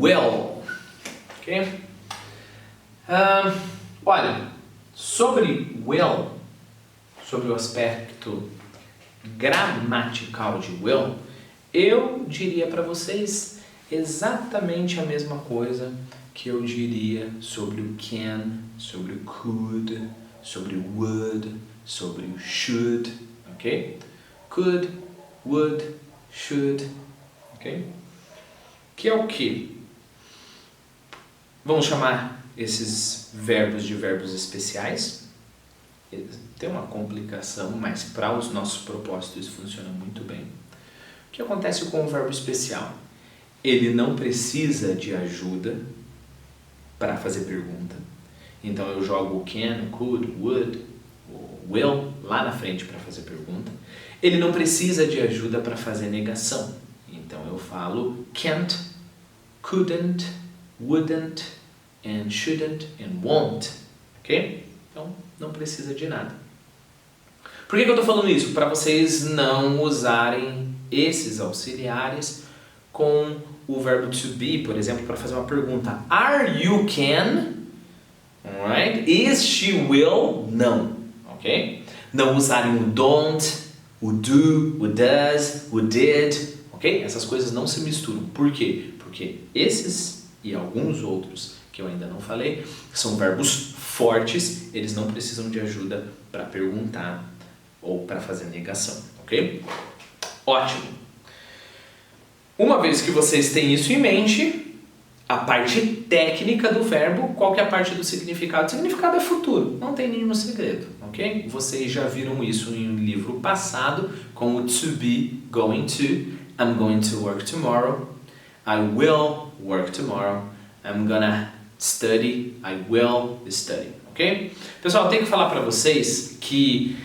will. Ok? Olha, sobre will, sobre o aspecto gramatical de will, eu diria para vocês exatamente a mesma coisa que eu diria sobre o can, sobre o could, sobre o would, sobre o should, ok? Could, would, should, ok? Que é o quê? Vamos chamar esses verbos de verbos especiais. Tem uma complicação, mas para os nossos propósitos isso funciona muito bem. O que acontece com o verbo especial? Ele não precisa de ajuda para fazer pergunta. Então eu jogo o can, could, would, will lá na frente para fazer pergunta. Ele não precisa de ajuda para fazer negação. Então eu falo can't, couldn't, wouldn't, and shouldn't, and won't. Ok? Então não precisa de nada. Por que eu estou falando isso? Para vocês não usarem esses auxiliares com o verbo to be, por exemplo, para fazer uma pergunta. Are you can? Alright? Is she will? Não. Ok? Não usarem o don't, o do, o does, o did. Ok? Essas coisas não se misturam. Por quê? Porque esses e alguns outros que eu ainda não falei são verbos fortes, eles não precisam de ajuda para perguntar ou para fazer negação. Ok? Ótimo! Uma vez que vocês têm isso em mente, a parte técnica do verbo, qual que é a parte do significado? O significado é futuro, não tem nenhum segredo, ok? Vocês já viram isso em um livro passado, com o to be, going to, I'm going to work tomorrow, I will work tomorrow, I'm gonna study, I will study, ok? Pessoal, eu tenho que falar para vocês que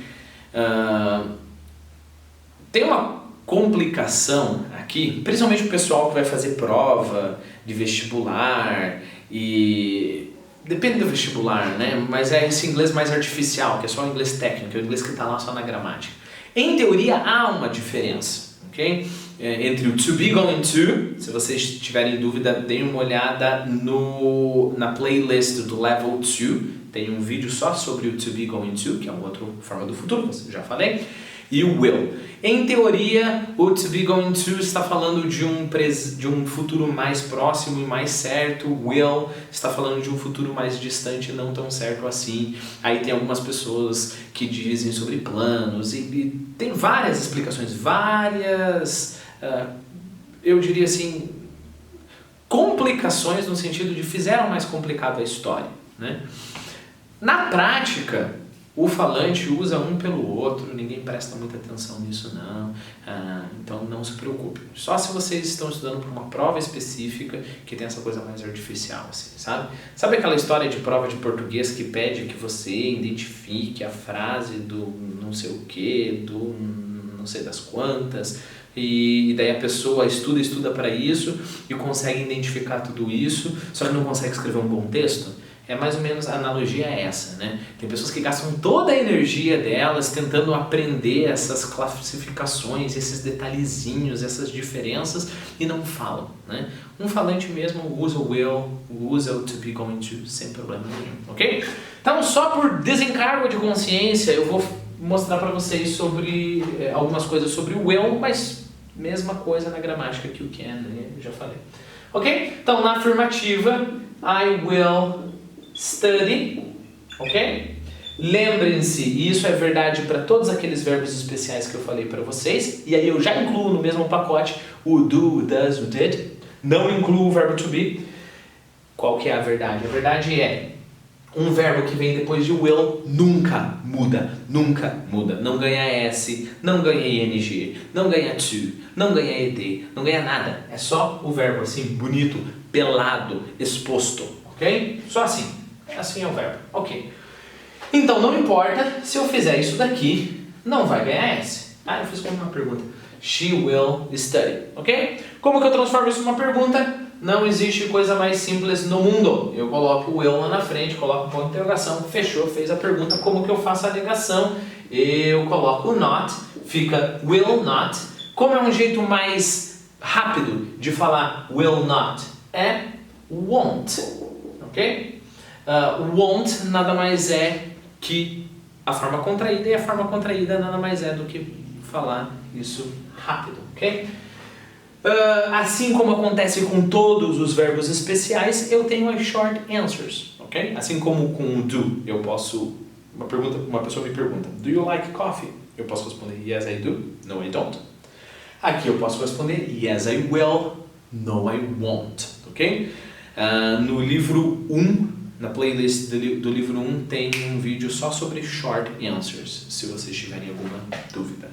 tem uma complicação aqui, principalmente o pessoal que vai fazer prova de vestibular e depende do vestibular, né? Mas é esse inglês mais artificial, que é só o inglês técnico, é o inglês que está lá só na gramática. Em teoria há uma diferença, ok? Entre o to be going to, se vocês tiverem dúvida, deem uma olhada na playlist do Level 2, tem um vídeo só sobre o to be going to, que é uma outra forma do futuro, que eu já falei, e o will. Em teoria, o to be going to está falando de um futuro mais próximo e mais certo, o will está falando de um futuro mais distante e não tão certo assim. Aí tem algumas pessoas que dizem sobre planos e tem várias explicações, eu diria assim, complicações no sentido de fizeram mais complicado a história, né? Na prática, o falante usa um pelo outro, ninguém presta muita atenção nisso não, então não se preocupe. Só se vocês estão estudando para uma prova específica que tem essa coisa mais artificial, assim, sabe? Sabe aquela história de prova de português que pede que você identifique a frase do não sei o que, do não sei das quantas, e daí a pessoa estuda para isso e consegue identificar tudo isso, só que não consegue escrever um bom texto? É mais ou menos, a analogia é essa, né? Tem pessoas que gastam toda a energia delas tentando aprender essas classificações, esses detalhezinhos, essas diferenças e não falam, né? Um falante mesmo usa o will, usa o to be going to, sem problema nenhum, ok? Então, só por desencargo de consciência, eu vou mostrar para vocês sobre algumas coisas sobre o will, mas mesma coisa na gramática que o can, né? Eu já falei. Ok? Então, na afirmativa, I will study, ok? Lembrem-se, e isso é verdade para todos aqueles verbos especiais que eu falei para vocês, e aí eu já incluo no mesmo pacote o do, o does, o did, não incluo o verbo to be. Qual que é a verdade? A verdade é, um verbo que vem depois de will nunca muda, não ganha S, não ganha ing, não ganha to, não ganha ed, não ganha nada, é só o verbo assim, bonito, pelado, exposto, ok? Só assim. Assim é o verbo. Ok. Então, não importa se eu fizer isso daqui, não vai ganhar S. Eu fiz como uma pergunta. She will study. Ok? Como que eu transformo isso numa pergunta? Não existe coisa mais simples no mundo. Eu coloco o will lá na frente, coloco o ponto de interrogação, fechou, fez a pergunta. Como que eu faço a negação? Eu coloco o not, fica will not. Como é um jeito mais rápido de falar will not? é won't, ok? Won't nada mais é que a forma contraída, e a forma contraída nada mais é do que falar isso rápido, ok? Assim como acontece com todos os verbos especiais, eu tenho as short answers, ok? Assim como com o do, eu posso... Uma pessoa me pergunta, do you like coffee? Eu posso responder, yes I do, no I don't. Aqui eu posso responder, yes I will, no I won't, ok? No livro 1, na playlist do livro 1, tem um vídeo só sobre short answers, se vocês tiverem alguma dúvida.